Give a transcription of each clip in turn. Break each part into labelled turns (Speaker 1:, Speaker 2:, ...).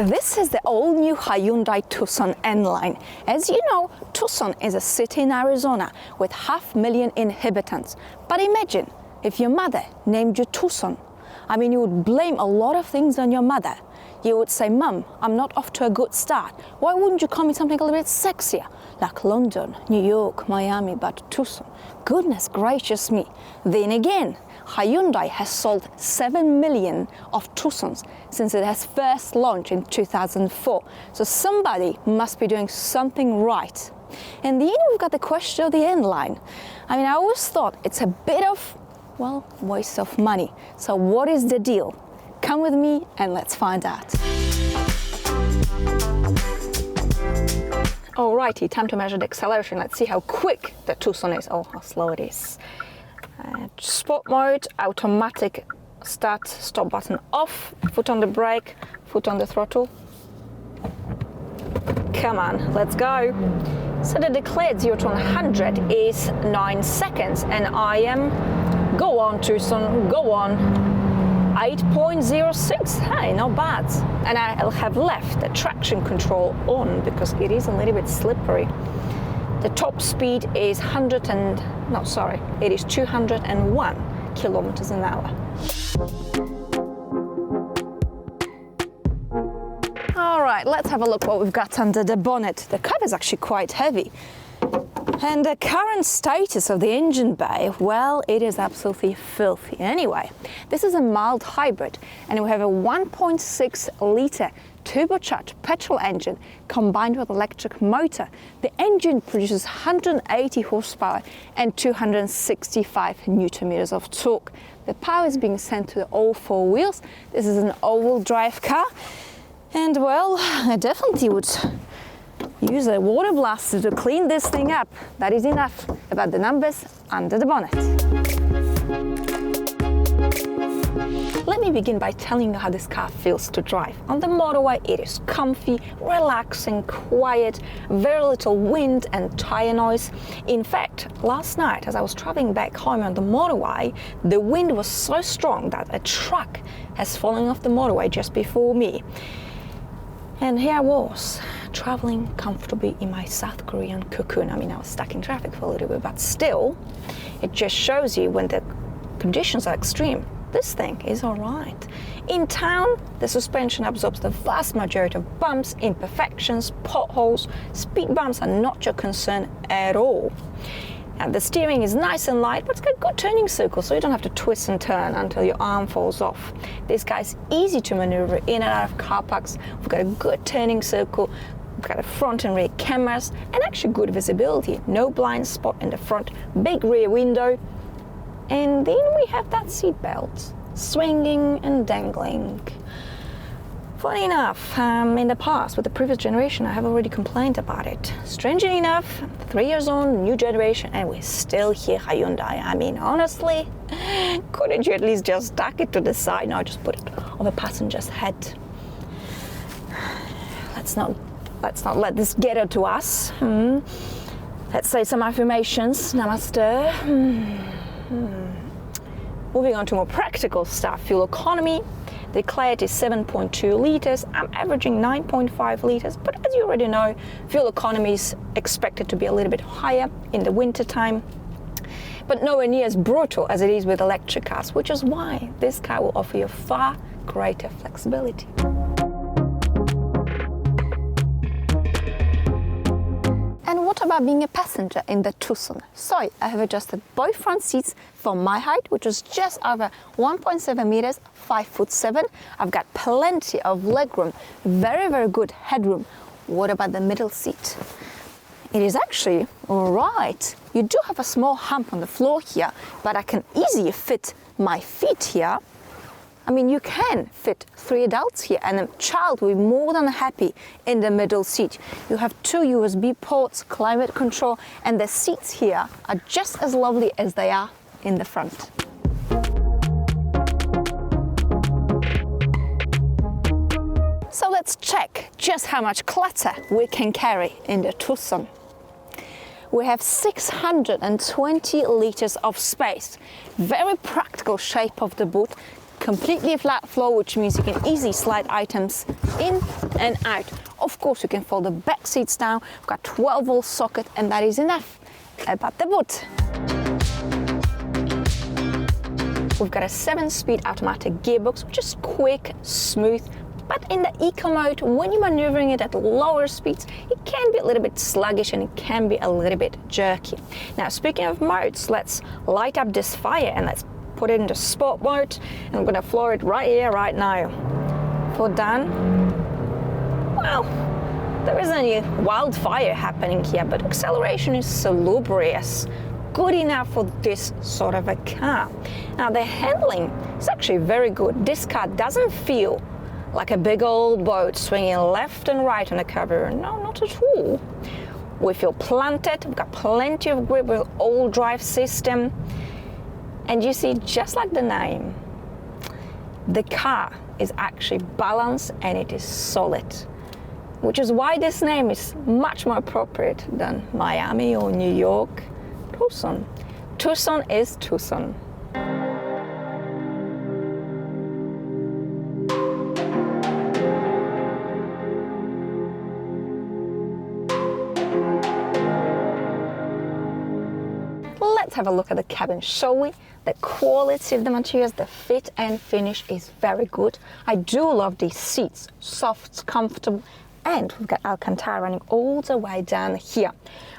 Speaker 1: This is the all-new Hyundai Tucson N Line. As you know, Tucson is a city in Arizona with 500,000 inhabitants. But imagine if your mother named you Tucson. I mean, you would blame a lot of things on your mother. You would say, Mum, I'm not off to a good start. Why wouldn't you call me something a little bit sexier? Like London, New York, Miami, but Tucson. Goodness gracious me. Then again, Hyundai has sold 7 million of Tucsons since it has first launched in 2004. So somebody must be doing something right. And then we've got the question of the N Line. I mean, I always thought it's a bit of, well, waste of money. So what is the deal? Come with me and let's find out. Alrighty, time to measure the acceleration. Let's see how quick the Tucson is. Oh, how slow it is. Sport mode, automatic start, stop button off, foot on the brake, foot on the throttle. Come on, let's go. So the declared 0 to 100 is 9 seconds, and I am, go on Tucson, go on. 8.06, hey, not bad. And I'll have left the traction control on because it is a little bit slippery. The top speed is 201 kilometers an hour. All right, let's have a look what we've got under the bonnet. The cover is actually quite heavy. And the current status of the engine bay, well, it is absolutely filthy. Anyway, this is a mild hybrid, and we have a 1.6 litre turbocharged petrol engine combined with electric motor. The engine produces 180 horsepower and 265 newton meters of torque. The power is being sent to all four wheels. This is an all-wheel drive car, and well, I definitely would use a water blaster to clean this thing up. That is enough about the numbers under the bonnet. Let me begin by telling you how this car feels to drive. On the motorway, it is comfy, relaxing, quiet, very little wind and tire noise. In fact, last night as I was traveling back home on the motorway, the wind was so strong that a truck has fallen off the motorway just before me. And here I was, traveling comfortably in my South Korean cocoon. I mean, I was stuck in traffic for a little bit, but still, it just shows you when the conditions are extreme, this thing is all right. In town, the suspension absorbs the vast majority of bumps, imperfections, potholes. Speed bumps are not your concern at all. And the steering is nice and light, but it's got good turning circles, so you don't have to twist and turn until your arm falls off. This guy's easy to maneuver in and out of car parks. We've got a good turning circle, we've got a front and rear cameras, and actually good visibility. No blind spot in the front, big rear window. And then we have that seat belt, swinging and dangling. Funny enough, in the past, with the previous generation, I have already complained about it. Strangely enough, 3 years on, new generation, and we're still here, Hyundai. I mean, honestly, couldn't you at least just duck it to the side? No, just put it on the passenger's head. Let's not let this get to us. Let's say some affirmations. Namaste. Moving on to more practical stuff. Fuel economy. Declared is 7.2 liters. I'm averaging 9.5 liters, but as you already know, fuel economy is expected to be a little bit higher in the winter time, but nowhere near as brutal as it is with electric cars, which is why this car will offer you far greater flexibility. And what about being a passenger in the Tucson? So I have adjusted both front seats for my height, which is just over 1.7 meters, 5'7". I've got plenty of legroom, very, very good headroom. What about the middle seat? It is actually all right. You do have a small hump on the floor here, but I can easily fit my feet here. I mean, you can fit 3 adults here, and a child will be more than happy in the middle seat. You have 2 USB ports, climate control, and the seats here are just as lovely as they are in the front. So let's check just how much clutter we can carry in the Tucson. We have 620 liters of space. Very practical shape of the boot. completely flat floor, which means you can easily slide items in and out. Of course, you can fold the back seats down. We've got 12-volt socket, and that is enough about the boot. We've got a 7-speed automatic gearbox, which is quick, smooth, but in the eco mode, when you're maneuvering it at lower speeds, it can be a little bit sluggish and it can be a little bit jerky. Now, speaking of modes, let's light up this fire and let's put it into sport mode, and I'm gonna floor it right here, right now. For done. Well, there isn't any wildfire happening here, but acceleration is salubrious. Good enough for this sort of a car. Now, the handling is actually very good. This car doesn't feel like a big old boat swinging left and right on a curve. No, not at all. We feel planted. We've got plenty of grip with all drive system. And you see, just like the name, the car is actually balanced and it is solid, which is why this name is much more appropriate than Miami or New York. Tucson. Tucson is Tucson. Let's have a look at the cabin, shall we? The quality of the materials, the fit and finish is very good. I do love these seats, soft, comfortable, and we've got Alcantara running all the way down here.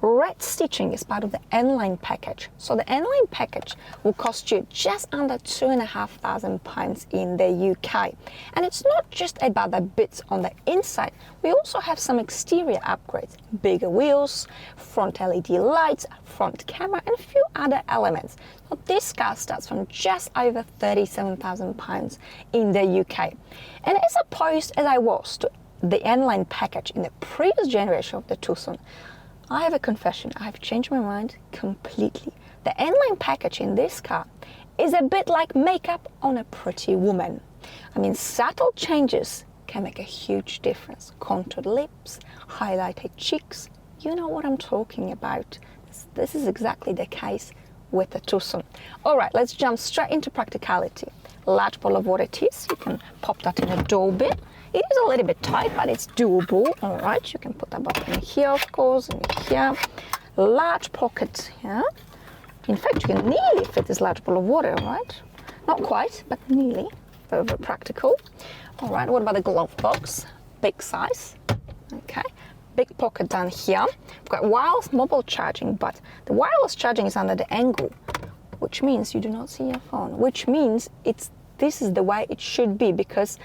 Speaker 1: Red stitching is part of the N Line package. So the N Line package will cost you just under £2,500 in the UK. And it's not just about the bits on the inside. We also have some exterior upgrades, bigger wheels, front LED lights, front camera, and a few other elements. So this car starts from just over £37,000 in the UK. And as opposed as I was to the N Line package in the previous generation of the Tucson, I have a confession, I've changed my mind completely. The N Line package in this car is a bit like makeup on a pretty woman. I mean, subtle changes can make a huge difference. Contoured lips, highlighted cheeks, you know what I'm talking about. This is exactly the case with the Tucson. All right, let's jump straight into practicality. Large bottle of water it is. You can pop that in a door bit. It is a little bit tight, but it's doable. All right, you can put that bottle in here, of course, in here. Large pocket here. In fact, you can nearly fit this large bottle of water, right? Not quite, but nearly. Very, very practical. All right, what about the glove box? Big size. Okay, big pocket down here. We've got wireless mobile charging, but the wireless charging is under the angle, which means you do not see your phone, which means this is the way it should be, because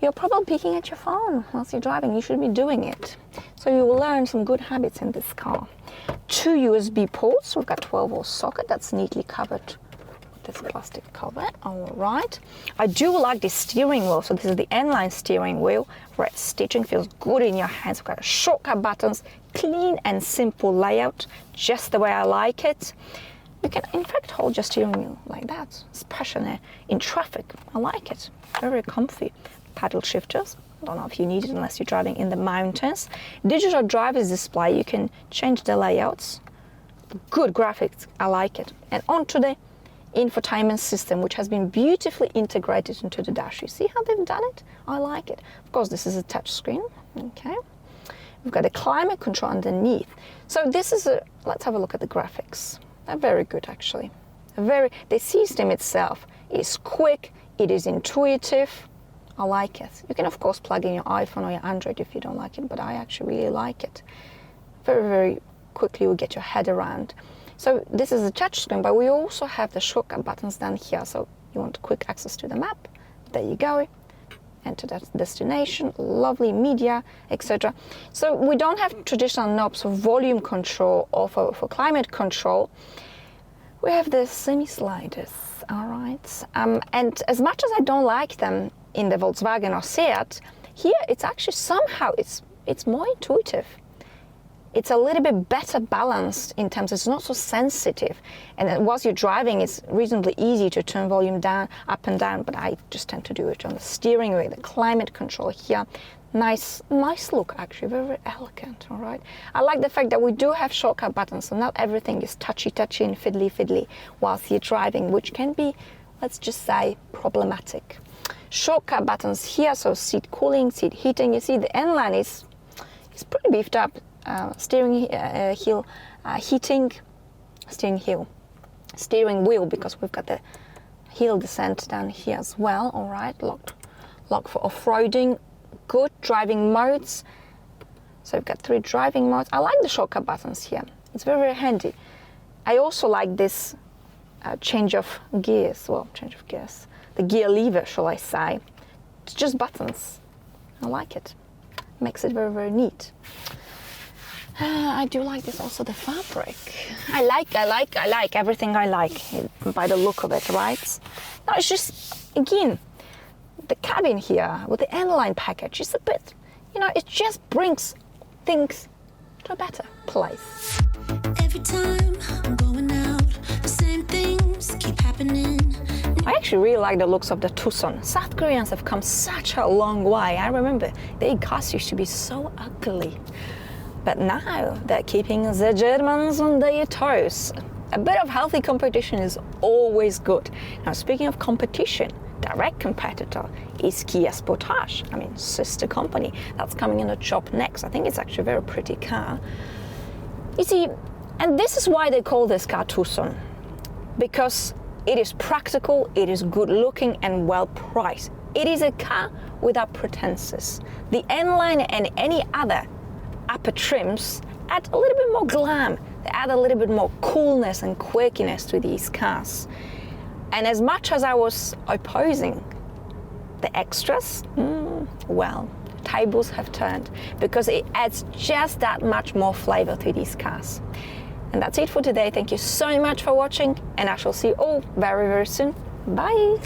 Speaker 1: you're probably picking at your phone whilst you're driving. You should be doing it. So you will learn some good habits in this car. 2 USB ports. We've got 12-volt socket that's neatly covered with this plastic cover. All right. I do like the steering wheel. So this is the N Line steering wheel. Red stitching feels good in your hands. We've got shortcut buttons, clean and simple layout, just the way I like it. You can, in fact, hold your steering wheel like that, especially in traffic. I like it. Very comfy. Paddle shifters. I don't know if you need it unless you're driving in the mountains. Digital driver's display. You can change the layouts. Good graphics. I like it. And onto the infotainment system, which has been beautifully integrated into the dash. You see how they've done it? I like it. Of course, this is a touch screen. Okay. We've got a climate control underneath. So this is let's have a look at the graphics. They're very good, actually. The system itself is quick. It is intuitive. I like it. You can, of course, plug in your iPhone or your Android if you don't like it, but I actually really like it. Very, very quickly you get your head around. So this is a touch screen, but we also have the shortcut buttons down here. So you want quick access to the map. There you go. Enter that destination, lovely media, etc. So we don't have traditional knobs for volume control or for climate control. We have the semi-sliders, all right? And as much as I don't like them in the Volkswagen or Seat, here it's actually somehow, it's more intuitive. It's a little bit better balanced in terms it's not so sensitive. And then whilst you're driving, it's reasonably easy to turn volume down, up and down, but I just tend to do it on the steering wheel, the climate control here. Nice look, actually, very, very elegant, all right? I like the fact that we do have shortcut buttons, so not everything is touchy and fiddly whilst you're driving, which can be a let's just say, problematic. Shortcut buttons here, so seat cooling, seat heating. You see the N Line is pretty beefed up. Steering wheel, because we've got the hill descent down here as well. All right, lock for off-roading. Good driving modes. So we've got 3 driving modes. I like the shortcut buttons here. It's very, very handy. I also like this change of gears. The gear lever, shall I say. It's just buttons. I like it. Makes it very, very neat. I do like this also, the fabric. I like everything I like by the look of it, right? No, it's just, again, the cabin here with the N Line package is a bit, it just brings things to a better place.
Speaker 2: Every time I'm going out, the same things keep happening.
Speaker 1: I actually really like the looks of the Tucson. South Koreans have come such a long way. I remember their cars used to be so ugly. But now they're keeping the Germans on their toes. A bit of healthy competition is always good. Now, speaking of competition, direct competitor is Kia Sportage. Sister company. That's coming in the shop next. I think it's actually a very pretty car. You see, and this is why they call this car Tucson. Because it is practical, it is good looking and well priced. It is a car without pretenses. The N Line and any other upper trims add a little bit more glam. They add a little bit more coolness and quirkiness to these cars. And as much as I was opposing the extras, well, tables have turned, because it adds just that much more flavor to these cars. And that's it for today. Thank you so much for watching, and I shall see you all very, very soon. Bye.